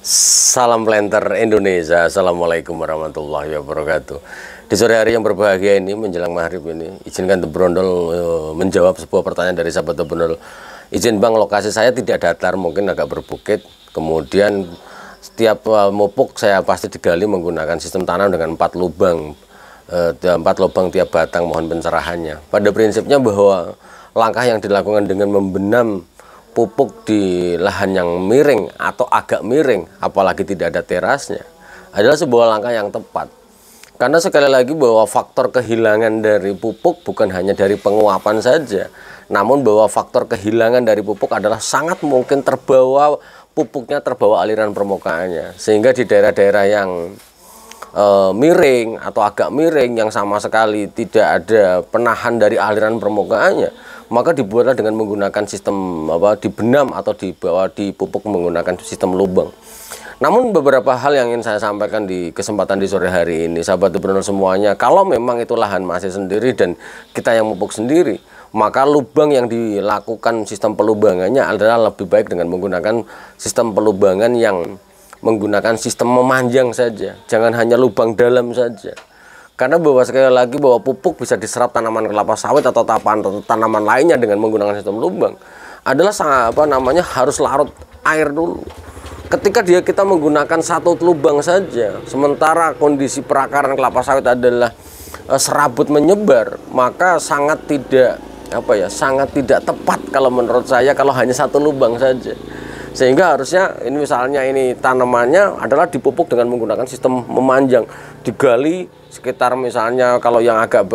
Salam planter Indonesia. Assalamualaikum warahmatullahi wabarakatuh. Di sore hari yang berbahagia ini menjelang maghrib ini, izinkan The Brondol menjawab sebuah pertanyaan dari sahabat The Brondol. Izin bang, lokasi saya tidak datar, mungkin agak berbukit. Kemudian setiap mupuk saya pasti digali menggunakan sistem tanam dengan 4 lubang. 4 lubang tiap batang, mohon pencerahannya. Pada prinsipnya bahwa langkah yang dilakukan dengan membenam pupuk di lahan yang miring atau agak miring, apalagi tidak ada terasnya, adalah sebuah langkah yang tepat. Karena sekali lagi bahwa faktor kehilangan dari pupuk bukan hanya dari penguapan saja, namun bahwa faktor kehilangan dari pupuk adalah sangat mungkin pupuknya terbawa aliran permukaannya. Sehingga di daerah-daerah yang miring atau agak miring yang sama sekali tidak ada penahan dari aliran permukaannya, maka dibuatlah dengan menggunakan sistem dibenam atau dipupuk menggunakan sistem lubang. Namun beberapa hal yang ingin saya sampaikan di kesempatan di sore hari ini, sahabat entrepreneur semuanya, kalau memang itu lahan masih sendiri dan kita yang pupuk sendiri, maka lubang yang dilakukan sistem pelubangannya adalah lebih baik dengan menggunakan sistem pelubangan yang menggunakan sistem memanjang saja, jangan hanya lubang dalam saja. Karena bahwa sekali lagi bahwa pupuk bisa diserap tanaman kelapa sawit atau tanaman lainnya dengan menggunakan sistem lubang adalah harus larut air dulu. Ketika kita menggunakan satu lubang saja, sementara kondisi perakaran kelapa sawit adalah serabut menyebar, maka sangat tidak tepat kalau menurut saya kalau hanya satu lubang saja. Sehingga harusnya ini misalnya ini tanamannya adalah dipupuk dengan menggunakan sistem memanjang, digali sekitar misalnya kalau yang agak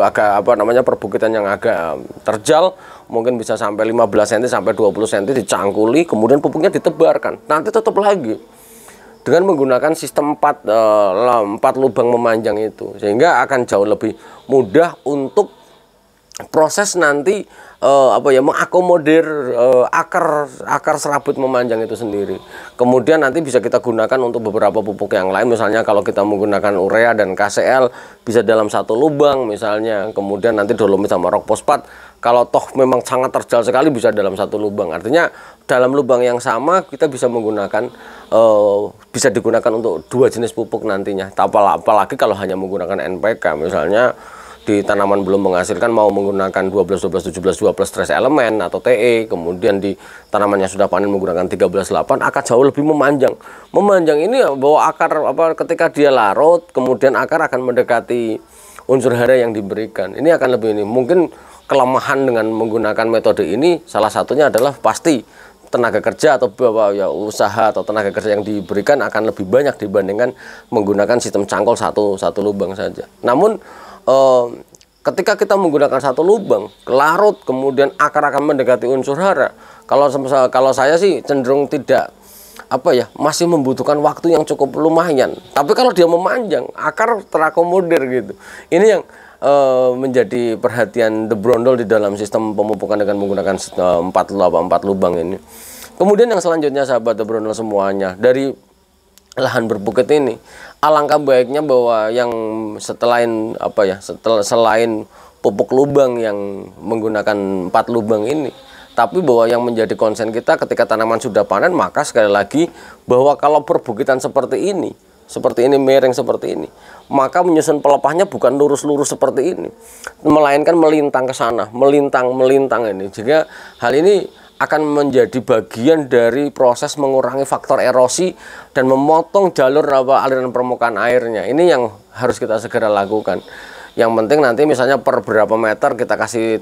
perbukitan yang agak terjal mungkin bisa sampai 15 cm sampai 20 cm dicangkuli, kemudian pupuknya ditebarkan. Nanti tetap lagi dengan menggunakan sistem 4 lubang memanjang itu, sehingga akan jauh lebih mudah untuk proses nanti mengakomodir akar serabut memanjang itu sendiri. Kemudian nanti bisa kita gunakan untuk beberapa pupuk yang lain, misalnya kalau kita menggunakan urea dan KCL bisa dalam satu lubang misalnya. Kemudian nanti dolomit sama rock fosfat kalau toh memang sangat terjal sekali bisa dalam satu lubang. Artinya dalam lubang yang sama kita bisa menggunakan bisa digunakan untuk 2 jenis pupuk nantinya. Apalagi kalau hanya menggunakan NPK misalnya, di tanaman belum menghasilkan mau menggunakan 12, 12, 17, 12 trace elemen atau TE, kemudian di tanaman yang sudah panen menggunakan 13, 8 akan jauh lebih memanjang. Memanjang ini bahwa akar ketika dia larut, kemudian akar akan mendekati unsur hara yang diberikan. Ini akan lebih mungkin kelemahan dengan menggunakan metode ini salah satunya adalah pasti tenaga kerja atau usaha atau tenaga kerja yang diberikan akan lebih banyak dibandingkan menggunakan sistem cangkul satu lubang saja. Namun ketika kita menggunakan satu lubang larut, kemudian akar akan mendekati unsur hara. Kalau saya sih cenderung tidak masih membutuhkan waktu yang cukup lumayan. Tapi kalau dia memanjang, akar terakomodir gitu. Ini yang menjadi perhatian The Brondol di dalam sistem pemupukan dengan menggunakan 4 lubang ini. Kemudian yang selanjutnya sahabat The Brondol semuanya, dari lahan berbukit ini alangkah baiknya bahwa yang selain pupuk lubang yang menggunakan 4 lubang ini, tapi bahwa yang menjadi konsen kita ketika tanaman sudah panen, maka sekali lagi bahwa kalau perbukitan seperti ini miring seperti ini, maka menyusun pelepahnya bukan lurus-lurus seperti ini, melainkan melintang ke sana, melintang ini. Jika hal ini akan menjadi bagian dari proses mengurangi faktor erosi dan memotong jalur aliran permukaan airnya. Ini yang harus kita segera lakukan. Yang penting nanti misalnya per berapa meter kita kasih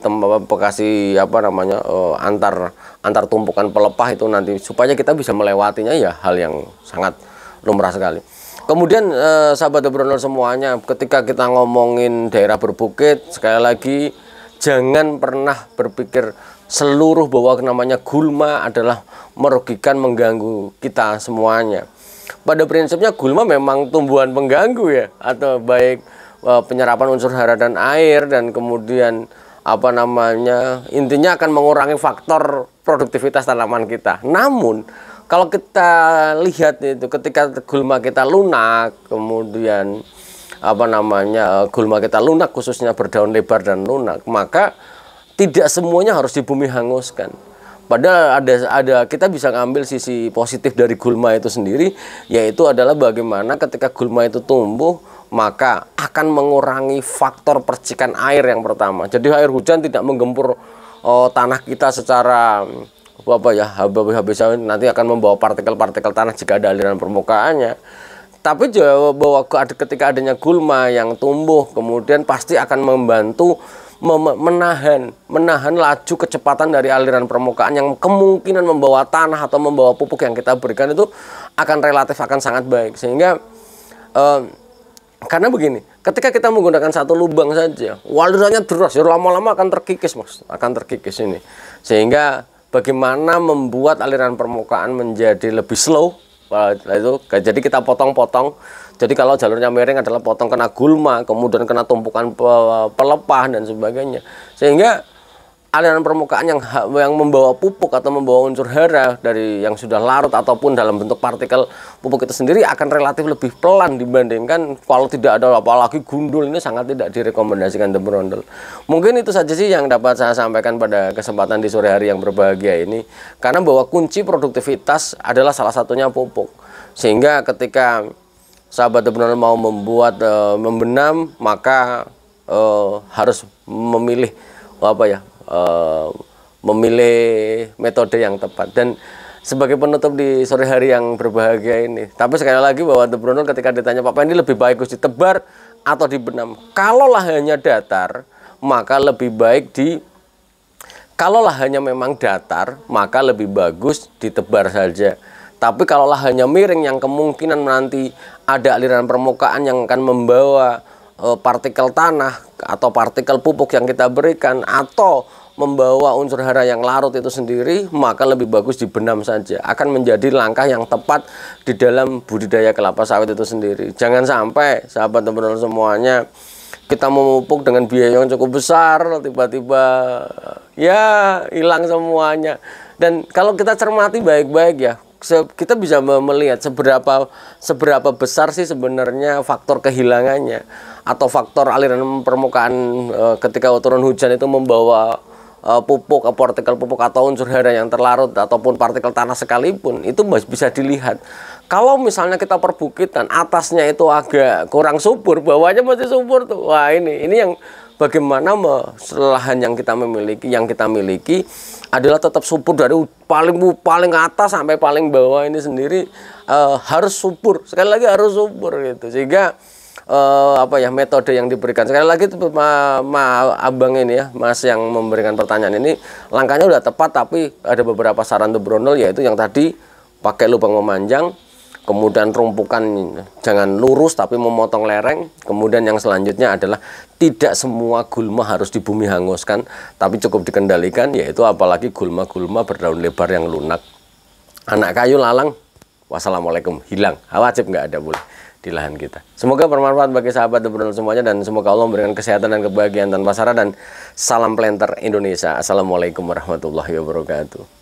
antar tumpukan pelepah itu nanti supaya kita bisa melewatinya, ya hal yang sangat lumrah sekali. Kemudian sahabat The Brondol semuanya, ketika kita ngomongin daerah berbukit, sekali lagi jangan pernah berpikir seluruh bahwa namanya gulma adalah merugikan, mengganggu kita semuanya. Pada prinsipnya gulma memang tumbuhan pengganggu ya, atau baik penyerapan unsur hara dan air, dan kemudian intinya akan mengurangi faktor produktivitas tanaman kita. Namun kalau kita lihat itu ketika gulma kita lunak, kemudian gulma kita lunak khususnya berdaun lebar dan lunak, maka tidak semuanya harus di bumi hanguskan. Padahal ada kita bisa ngambil sisi positif dari gulma itu sendiri, yaitu adalah bagaimana ketika gulma itu tumbuh maka akan mengurangi faktor percikan air yang pertama. Jadi air hujan tidak menggempur tanah kita secara habis nanti akan membawa partikel-partikel tanah jika ada aliran permukaannya. Tapi bahwa ketika adanya gulma yang tumbuh kemudian pasti akan membantu menahan laju kecepatan dari aliran permukaan yang kemungkinan membawa tanah atau membawa pupuk yang kita berikan itu akan relatif akan sangat baik. Sehingga karena begini, ketika kita menggunakan satu lubang saja alirannya deras, ya lama-lama akan terkikis Mas, akan terkikis ini. Sehingga bagaimana membuat aliran permukaan menjadi lebih slow, itu jadi kita potong-potong. Jadi kalau jalurnya miring adalah potong kena gulma, kemudian kena tumpukan pelepah dan sebagainya. Sehingga aliran permukaan yang membawa pupuk atau membawa unsur hara dari yang sudah larut ataupun dalam bentuk partikel pupuk itu sendiri akan relatif lebih pelan dibandingkan kalau tidak ada apalagi gundul. Ini sangat tidak direkomendasikan the brondel. Mungkin itu saja sih yang dapat saya sampaikan pada kesempatan di sore hari yang berbahagia ini. Karena bahwa kunci produktivitas adalah salah satunya pupuk. Sehingga ketika sahabat the brondel mau membenam, maka harus memilih memilih metode yang tepat. Dan sebagai penutup di sore hari yang berbahagia ini, tapi sekali lagi bahwa the brondel ketika ditanya Pak Pendi lebih baik ditebar atau dibenam, kalaulah hanya datar maka lebih baik kalaulah hanya memang datar maka lebih bagus ditebar saja. Tapi kalaulah hanya miring yang kemungkinan nanti ada aliran permukaan yang akan membawa partikel tanah atau partikel pupuk yang kita berikan atau membawa unsur hara yang larut itu sendiri, maka lebih bagus dibenam saja. Akan menjadi langkah yang tepat di dalam budidaya kelapa sawit itu sendiri. Jangan sampai sahabat teman-teman semuanya kita memupuk dengan biaya yang cukup besar, tiba-tiba ya hilang semuanya. Dan kalau kita cermati baik-baik ya, kita bisa melihat seberapa besar sih sebenarnya faktor kehilangannya atau faktor aliran permukaan ketika turun hujan itu membawa pupuk, partikel pupuk atau unsur hara yang terlarut ataupun partikel tanah sekalipun, itu bisa dilihat. Kalau misalnya kita perbukitan, atasnya itu agak kurang subur, bawahnya masih subur tuh. Wah, ini yang bagaimana lahan yang kita miliki adalah tetap subur dari paling atas sampai paling bawah ini sendiri harus subur. Sekali lagi harus subur gitu. Sehingga metode yang diberikan sekali lagi itu abang ini ya, Mas yang memberikan pertanyaan ini langkahnya udah tepat, tapi ada beberapa saran the brondel, yaitu yang tadi pakai lubang memanjang, kemudian rumpukan jangan lurus tapi memotong lereng, kemudian yang selanjutnya adalah tidak semua gulma harus di bumi hanguskan, tapi cukup dikendalikan, yaitu apalagi gulma-gulma berdaun lebar yang lunak, anak kayu lalang, wassalamualaikum, hilang, wajib nggak ada boleh di lahan kita. Semoga bermanfaat bagi sahabat the brondel semuanya, dan semoga Allah memberikan kesehatan dan kebahagiaan tanpa syarat, dan salam planter Indonesia. Assalamualaikum warahmatullahi wabarakatuh.